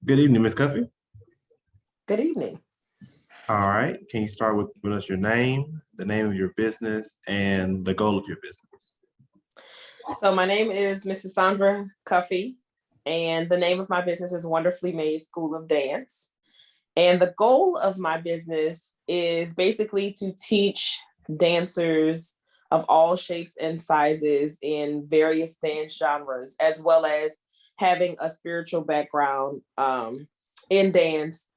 Good evening, Ms. Cuffie. Good evening. All right. Can you start with giving us your name, the name of your business, and the goal of your business? So my name is Mrs. Sondra Cuffie, and the name of my business is Wonderfully Made School of Dance. And the goal of my business is basically to teach dancers of all shapes and sizes in various dance genres, as well as having a spiritual background in dance.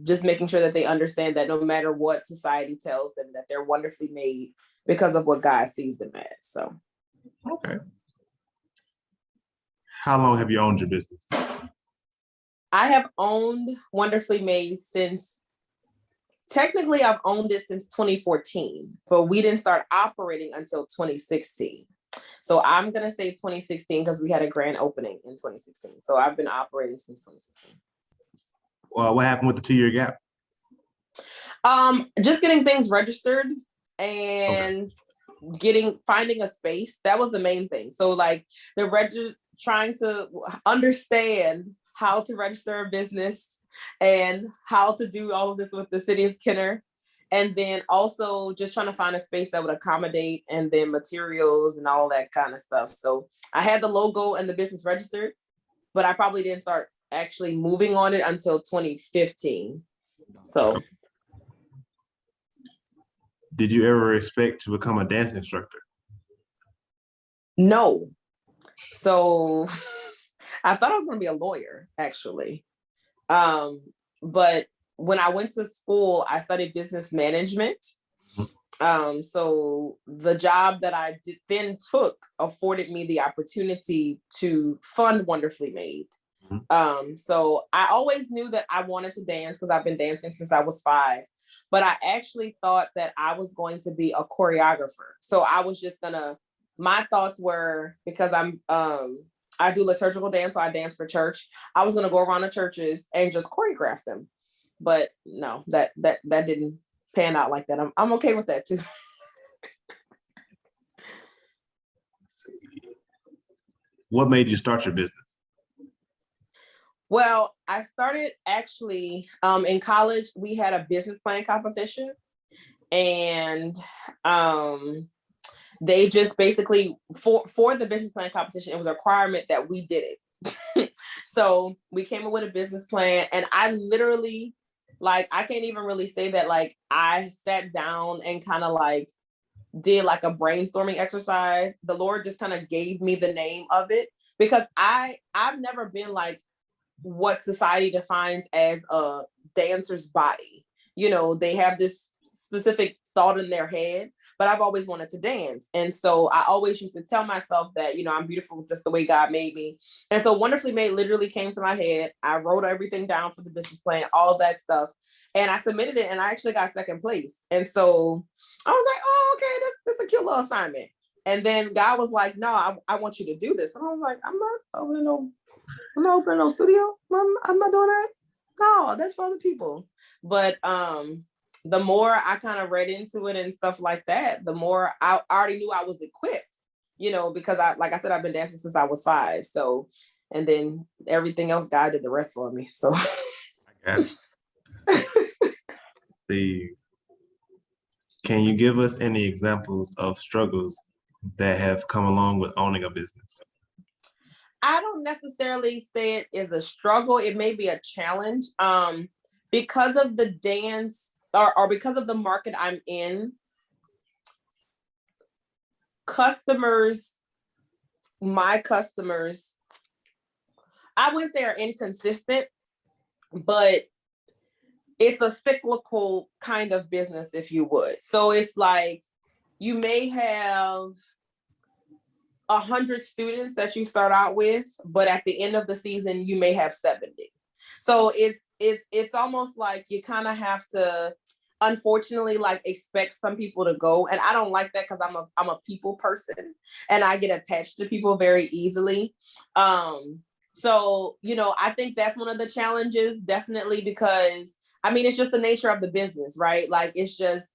Just making sure that they understand that no matter what society tells them, that they're wonderfully made because of what God sees them as. So, Okay. How long have you owned your business? I have owned Wonderfully Made technically I've owned it since 2014, but we didn't start operating until 2016. So I'm going to say 2016 because we had a grand opening in 2016. So I've been operating since 2016. What happened with the 2-year gap? Just getting things registered and finding a space. That was the main thing. So like trying to understand how to register a business and how to do all of this with the city of Kenner. And then also just trying to find a space that would accommodate, and then materials and all that kind of stuff. So I had the logo and the business registered, but I probably didn't start actually moving on it until 2015. So. Did you ever expect to become a dance instructor? No. So I thought I was going to be a lawyer, actually. But when I went to school, I studied business management. So the job that I then took afforded me the opportunity to fund Wonderfully Made. So I always knew that I wanted to dance because I've been dancing since I was 5. But I actually thought that I was going to be a choreographer. So I was just my thoughts were, because I do liturgical dance, so I dance for church. I was gonna go around the churches and just choreograph them. But no, that didn't pan out like that. I'm okay with that too. What made you start your business? Well, I started actually in college. We had a business plan competition, and they just basically for the business plan competition, it was a requirement that we did it. So we came up with a business plan, and I literally, like, I can't even really say that like I sat down and kind of like did like a brainstorming exercise. The Lord just kind of gave me the name of it, because I've never been like what society defines as a dancer's body. You know, they have this specific thought in their head, but I've always wanted to dance. And so I always used to tell myself that, you know, I'm beautiful just the way God made me. And so Wonderfully Made literally came to my head. I wrote everything down for the business plan, all of that stuff. And I submitted it, and I actually got second place. And so I was like, oh, okay, that's a cute little assignment. And then God was like, no, I want you to do this. And I was like, I'm not opening no studio. I'm not doing that. No, that's for other people. But the more I kind of read into it and stuff like that, the more I already knew I was equipped, you know, because like I said, I've been dancing since I was 5. So, and then everything else, God did the rest for me. So I guess. Can you give us any examples of struggles that have come along with owning a business? I don't necessarily say it is a struggle. It may be a challenge. Because of the dance or because of the market I'm in, my customers, I wouldn't say are inconsistent, but it's a cyclical kind of business, if you would. So it's like you may have 100 students that you start out with, but at the end of the season, you may have 70. So it's almost like you kind of have to, unfortunately, like expect some people to go. And I don't like that, because I'm a people person and I get attached to people very easily. So, you know, I think that's one of the challenges, definitely, because I mean, it's just the nature of the business, right? Like, it's just,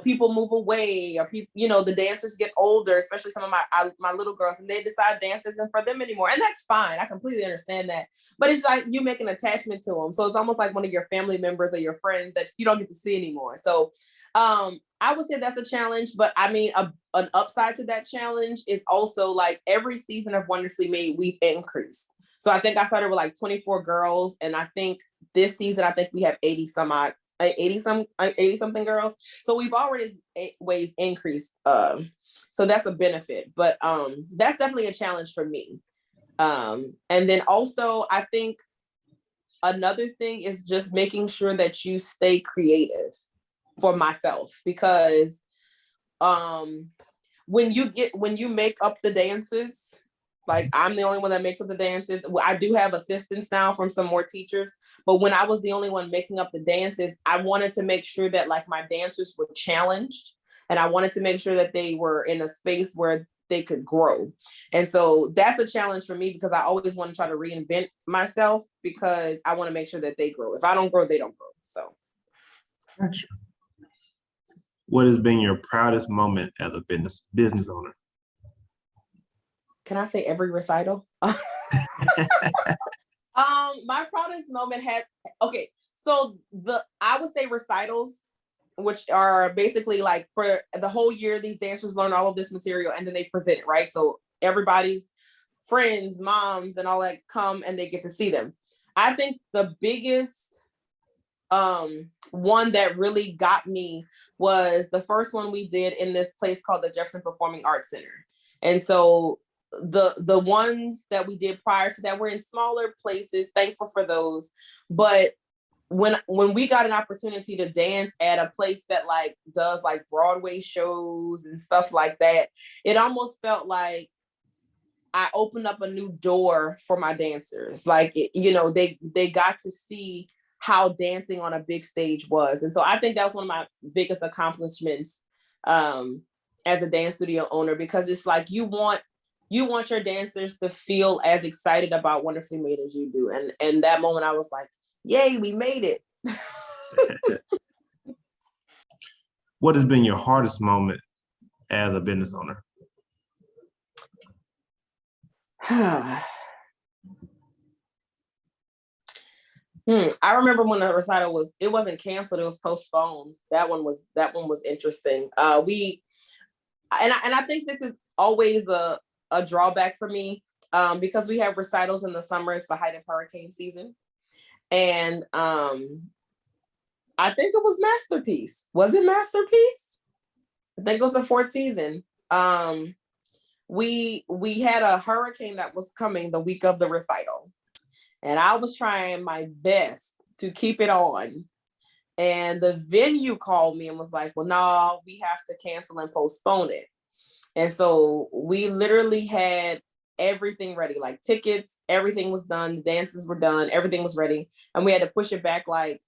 people move away, or people, the dancers get older, especially some of my little girls, and they decide dance isn't for them anymore. And that's fine. I completely understand that. But it's like you make an attachment to them. So it's almost like one of your family members or your friends that you don't get to see anymore. So I would say that's a challenge. But I mean, an upside to that challenge is also like every season of Wonderfully Made, we've increased. So I think I started with like 24 girls. And I think this season, I think we have 80 something girls. So we've already ways increased. So that's a benefit, but that's definitely a challenge for me. And then also I think another thing is just making sure that you stay creative for myself, because when you make up the dances, like I'm the only one that makes up the dances. I do have assistants now from some more teachers, but when I was the only one making up the dances, I wanted to make sure that like my dancers were challenged, and I wanted to make sure that they were in a space where they could grow. And so that's a challenge for me, because I always want to try to reinvent myself, because I want to make sure that they grow. If I don't grow, they don't grow. So. Gotcha. What has been your proudest moment as a business owner? Can I say every recital? My proudest moment so I would say recitals, which are basically like for the whole year, these dancers learn all of this material and then they present it, right? So everybody's friends, moms, and all that come and they get to see them. I think the biggest one that really got me was the first one we did in this place called the Jefferson Performing Arts Center. And so the ones that we did prior to that were in smaller places, thankful for those. But when we got an opportunity to dance at a place that like does like Broadway shows and stuff like that, it almost felt like I opened up a new door for my dancers. Like, they got to see how dancing on a big stage was. And so I think that was one of my biggest accomplishments as a dance studio owner, because it's like you want your dancers to feel as excited about Wonderfully Made as you do. And that moment I was like, yay, we made it. What has been your hardest moment as a business owner? I remember when the recital it wasn't canceled, it was postponed. That one was interesting. I think this is always a drawback for me, because we have recitals in the summer. It's the height of hurricane season. And I think it was Masterpiece. Was it Masterpiece? I think it was the fourth season. We had a hurricane that was coming the week of the recital, and I was trying my best to keep it on. And the venue called me and was like, well, no, we have to cancel and postpone it. And so we literally had everything ready, like tickets, everything was done, the dances were done, everything was ready. And we had to push it back, like,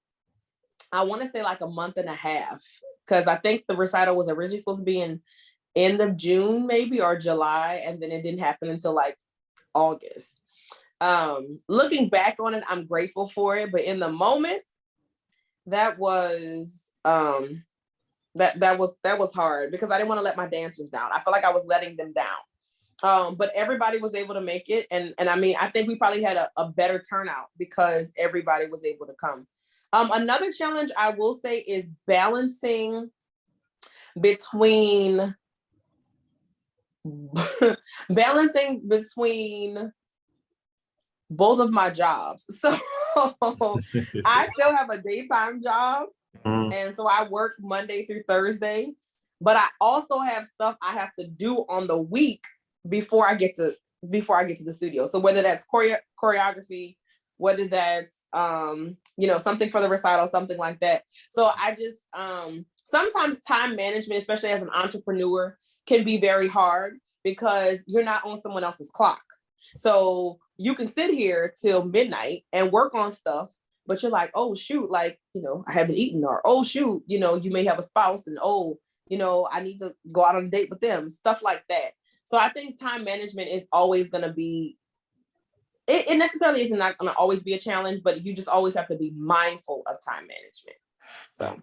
I want to say like a month and a half, because I think the recital was originally supposed to be in end of June, maybe, or July. And then it didn't happen until like August. Looking back on it, I'm grateful for it. But in the moment, that was that was hard, because I didn't want to let my dancers down. I felt like I was letting them down. But everybody was able to make it. And I mean, I think we probably had a better turnout because everybody was able to come. Another challenge I will say is balancing between both of my jobs. So I still have a daytime job. And so I work Monday through Thursday, but I also have stuff I have to do on the week before I get to the studio. So whether that's choreography, whether that's something for the recital, something like that. So I just sometimes time management, especially as an entrepreneur, can be very hard because you're not on someone else's clock. So you can sit here till midnight and work on stuff, but you're like, oh shoot, like, I haven't eaten, or oh shoot, you may have a spouse, and I need to go out on a date with them, stuff like that. So I think time management is always going to be, it necessarily is not going to always be a challenge, but you just always have to be mindful of time management. So.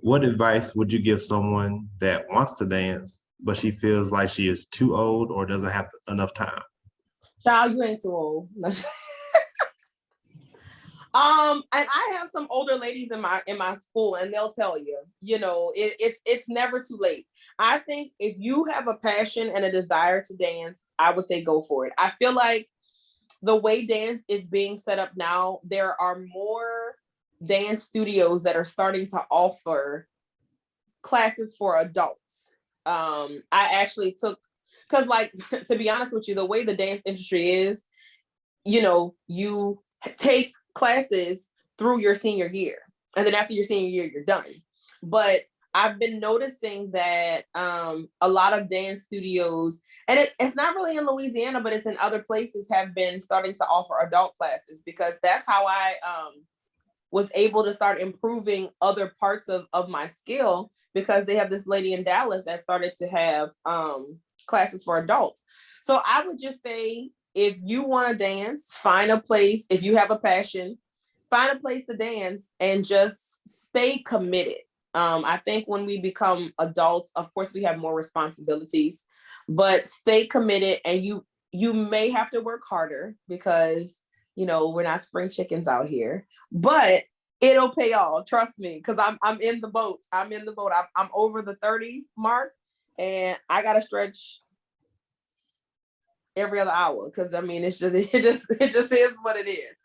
What advice would you give someone that wants to dance, but she feels like she is too old or doesn't have enough time? Child, you ain't too old. And I have some older ladies in my school, and they'll tell you, it's never too late. I think if you have a passion and a desire to dance, I would say go for it. I feel like the way dance is being set up now, there are more dance studios that are starting to offer classes for adults. I actually took, because like, to be honest with you, the way the dance industry is, you take classes through your senior year, and then after your senior year, you're done. But I've been noticing that a lot of dance studios, and it's not really in Louisiana, but it's in other places, have been starting to offer adult classes, because that's how I was able to start improving other parts of my skill, because they have this lady in Dallas that started to have classes for adults. So I would just say, if you want to dance, find a place. If you have a passion, find a place to dance and just stay committed. I think when we become adults, of course, we have more responsibilities, but stay committed, and you may have to work harder, because we're not spring chickens out here, but it'll pay off. Trust me, because I'm in the boat. I'm over the 30 mark, and I gotta stretch every other hour, because it just is what it is.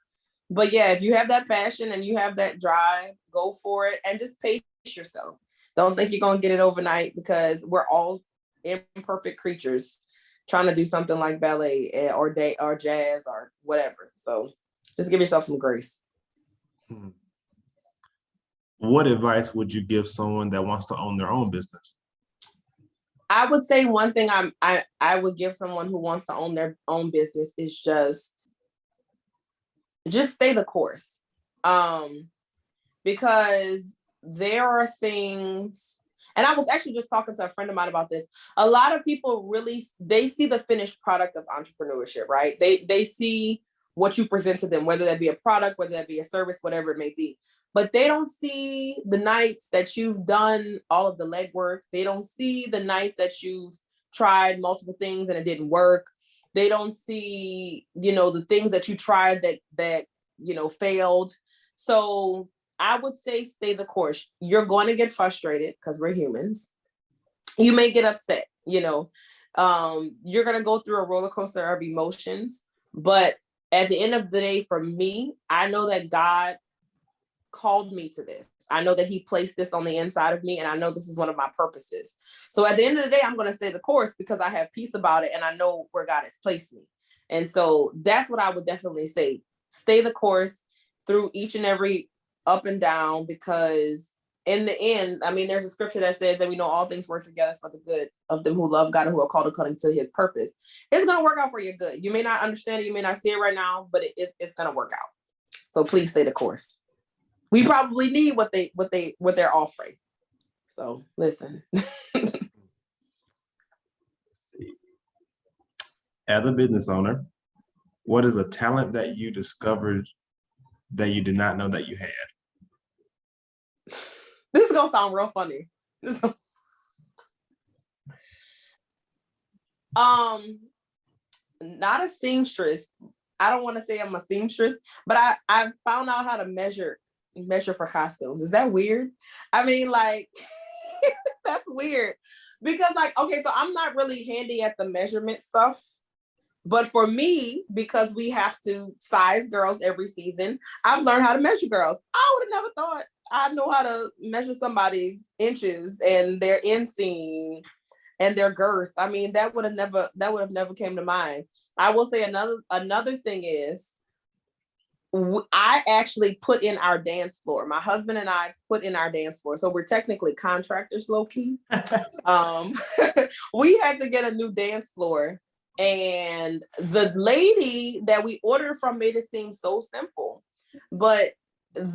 But yeah, if you have that passion and you have that drive, go for it, and just pace yourself. Don't think you're gonna get it overnight, because we're all imperfect creatures trying to do something like ballet or jazz or whatever. So just give yourself some grace. What advice would you give someone that wants to own their own business? I would say one thing I would give someone who wants to own their own business is just stay the course. Because there are things, and I was actually just talking to a friend of mine about this. A lot of people they see the finished product of entrepreneurship, right? They see what you present to them, whether that be a product, whether that be a service, whatever it may be. But they don't see the nights that you've done all of the legwork. They don't see the nights that you've tried multiple things and it didn't work. They don't see, the things that you tried that failed. So I would say stay the course. You're going to get frustrated, because we're humans. You may get upset, you're going to go through a roller coaster of emotions. But at the end of the day, for me, I know that God called me to this. I know that he placed this on the inside of me, and I know this is one of my purposes. So at the end of the day, I'm going to stay the course, because I have peace about it, and I know where God has placed me. And so that's what I would definitely say. Stay the course through each and every up and down, because in the end, there's a scripture that says that we know all things work together for the good of them who love God and who are called according to his purpose. It's going to work out for your good. You may not understand it, you may not see it right now, but it's going to work out. So please stay the course. We probably need what they're offering. So listen. As a business owner, what is a talent that you discovered that you did not know that you had? This is gonna sound real funny. Not a seamstress. I don't want to say I'm a seamstress, but I found out how to measure for costumes. Is that weird? That's weird, because okay, so I'm not really handy at the measurement stuff, but for me, because we have to size girls every season, I've learned how to measure girls. I would have never thought I'd know how to measure somebody's inches and their inseam and their girth. That would have never came to mind. I will say another thing is, I actually put in our dance floor. My husband and I put in our dance floor. So we're technically contractors, low key. We had to get a new dance floor, and the lady that we ordered from made it seem so simple, but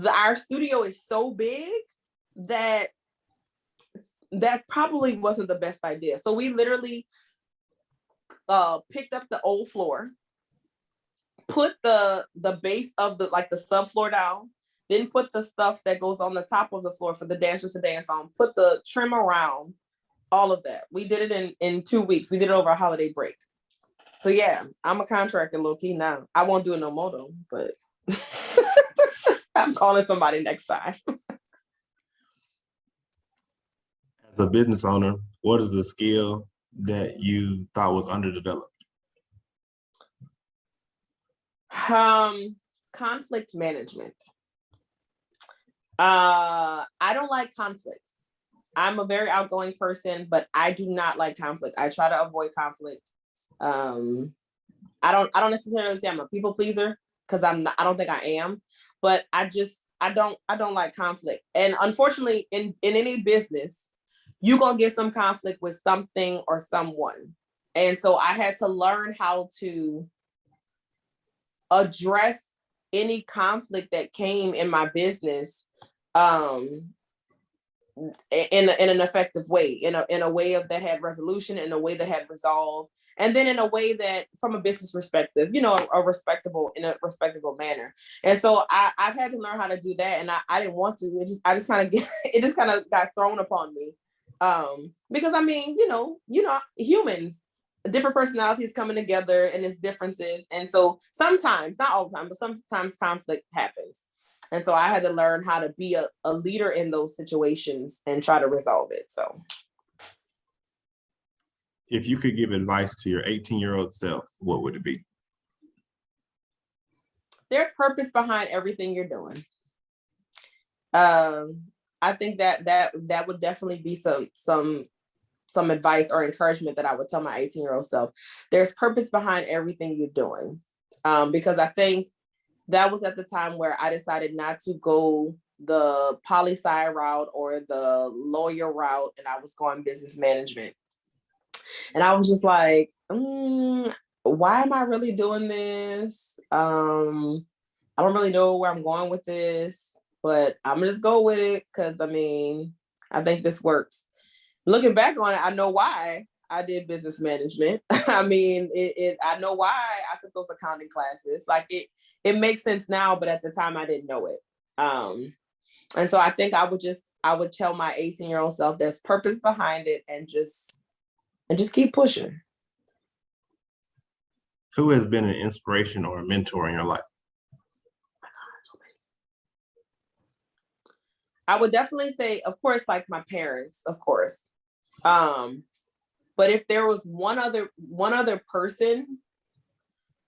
our studio is so big that probably wasn't the best idea. So we literally picked up the old floor, put the base of the subfloor down, Didn't put the stuff that goes on the top of the floor for the dancers to dance on, put the trim around, all of that. We did it in 2 weeks. We did it over a holiday break. So yeah, I'm a contractor low key now. I won't do it no more though, but I'm calling somebody next time. As a business owner, what is the skill that you thought was underdeveloped? Conflict management. I don't like conflict. I'm a very outgoing person, but I do not like conflict. I try to avoid conflict. I don't necessarily say I'm a people pleaser, because I don't think I am, but I don't like conflict. And unfortunately, in any business, you're gonna get some conflict with something or someone. And so I had to learn how to address any conflict that came in my business in an effective way, in a way that had resolution, in a way that had resolve, and then in a way that, from a business perspective, in a respectable manner. And so I've had to learn how to do that, and I didn't want to. It just kind of got thrown upon me, because I mean, humans, different personalities coming together, and its differences, and so sometimes, not all the time, but sometimes conflict happens. And so I had to learn how to be a leader in those situations and try to resolve it. So if you could give advice to your 18-year-old self, what would it be? There's purpose behind everything you're doing. I think that would definitely be some advice or encouragement that I would tell my 18-year-old self. There's purpose behind everything you're doing. Because I think that was at the time where I decided not to go the poli-sci route or the lawyer route, and I was going business management. And I was just like, why am I really doing this? I don't really know where I'm going with this, but I'm gonna just go with it because I mean, I think this works. Looking back on it, I know why I did business management. I mean, I know why I took those accounting classes. Like it makes sense now, but at the time I didn't know it. And so I think I would tell my 18-year-old self there's purpose behind it, and just keep pushing. Who has been an inspiration or a mentor in your life? I would definitely say, of course, like my parents, of course. But if there was one other person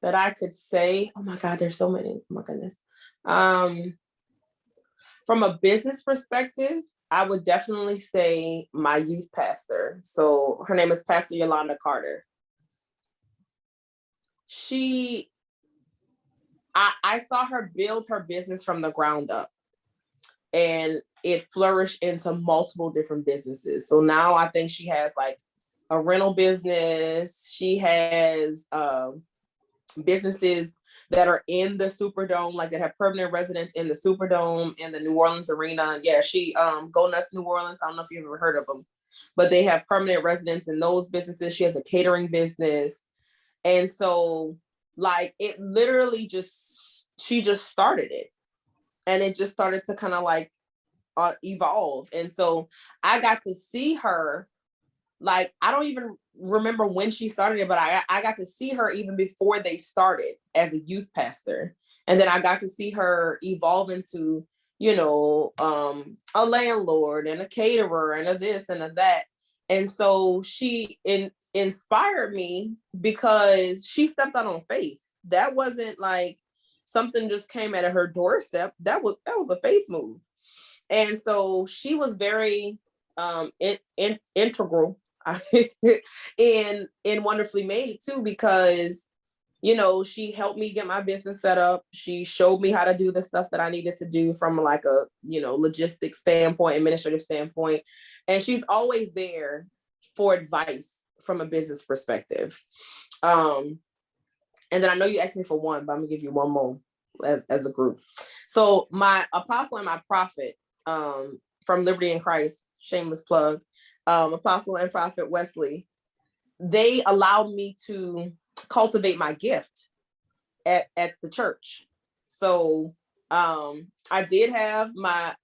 that I could say, oh my God, there's so many, oh my goodness. From a business perspective, I would definitely say my youth pastor. So her name is Pastor Yolanda Carter. I saw her build her business from the ground up, and it flourished into multiple different businesses. So now I think she has like a rental business. She has businesses that are in the Superdome, like that have permanent residents in the Superdome and the New Orleans arena. Yeah, she Go Nuts New Orleans. I don't know if you've ever heard of them, but they have permanent residents in those businesses. She has a catering business. And so like it literally she just started it, and it just started to kind of like evolve. And so I got to see her, like, I don't even remember when she started it, but I got to see her even before they started as a youth pastor. And then I got to see her evolve into, a landlord and a caterer and a this and a that. And so she inspired me because she stepped out on faith. That wasn't like something just came out of her doorstep. That was a faith move. And so she was very integral in Wonderfully Made too, because she helped me get my business set up. She showed me how to do the stuff that I needed to do from like a logistics standpoint, administrative standpoint, and she's always there for advice from a business perspective. And then I know you asked me for one, but I'm gonna give you one more as a group. So my apostle and my prophet, from Liberty in Christ, shameless plug, Apostle and Prophet Wesley, they allowed me to cultivate my gift at the church. So I did have my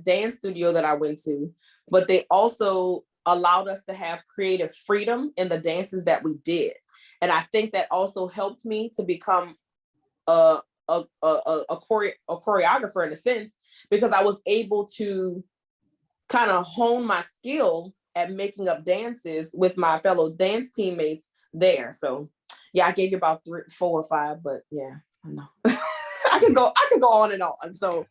dance studio that I went to, but they also allowed us to have creative freedom in the dances that we did. And I think that also helped me to become a choreographer in a sense, because I was able to kind of hone my skill at making up dances with my fellow dance teammates there. So yeah, I gave you about 3, 4 or 5, but yeah, I know. I could go on and on. So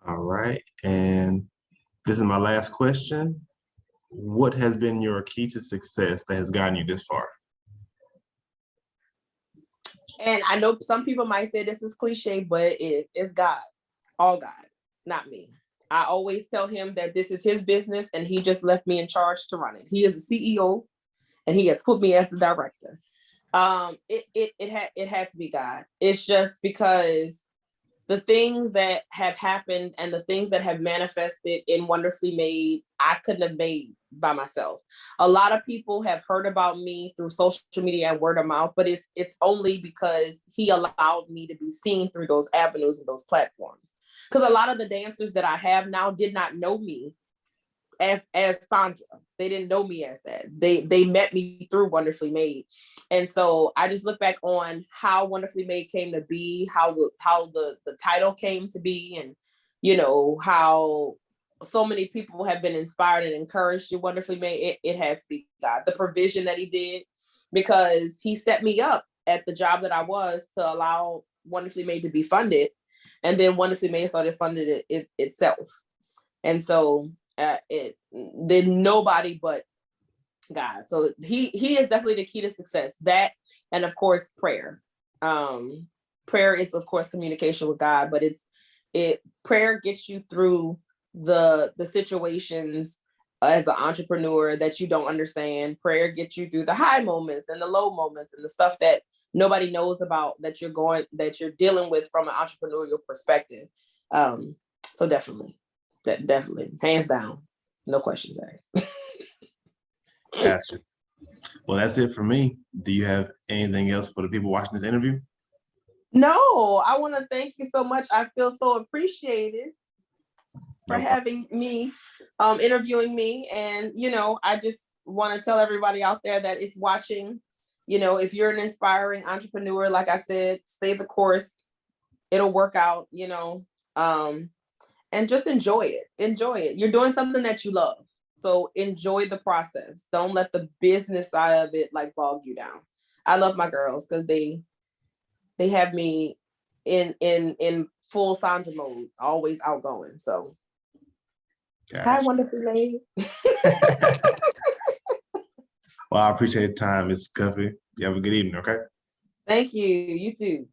All right. And this is my last question. What has been your key to success that has gotten you this far? And I know some people might say this is cliche, but it's God, all God, not me. I always tell him that this is his business and he just left me in charge to run it. He is the CEO and he has put me as the director. It had to be God. It's just because the things that have happened and the things that have manifested in Wonderfully Made, I couldn't have made by myself. A lot of people have heard about me through social media and word of mouth, but it's only because he allowed me to be seen through those avenues and those platforms. Because a lot of the dancers that I have now did not know me as Sondra. They didn't know me as that. They met me through Wonderfully Made. And so I just look back on how Wonderfully Made came to be, how the title came to be, and you know, how so many people have been inspired and encouraged to Wonderfully Made. It had to be God. The provision that he did, because he set me up at the job that I was to allow Wonderfully Made to be funded. And then Wonderfully Made started funding it itself. And so it did nobody but God. So he is definitely the key to success. That, and of course, prayer. Prayer is of course communication with God, but prayer gets you through the situations as an entrepreneur that you don't understand. Prayer gets you through the high moments and the low moments and the stuff that nobody knows about that you're dealing with from an entrepreneurial perspective. So definitely, hands down, no questions asked. Gotcha. Well, that's it for me. Do you have anything else for the people watching this interview? No, I want to thank you so much. I feel so appreciated for having me, interviewing me. And, you know, I just want to tell everybody out there that is watching, you know, if you're an inspiring entrepreneur, like I said, stay the course. It'll work out, you know, and just enjoy it. Enjoy it. You're doing something that you love. So enjoy the process. Don't let the business side of it like bog you down. I love my girls because they have me in full Sondra mode, always outgoing. So hi, Wonderfully Made. Well, I appreciate the time, Ms. Cuffie. You have a good evening, okay? Thank you. You too.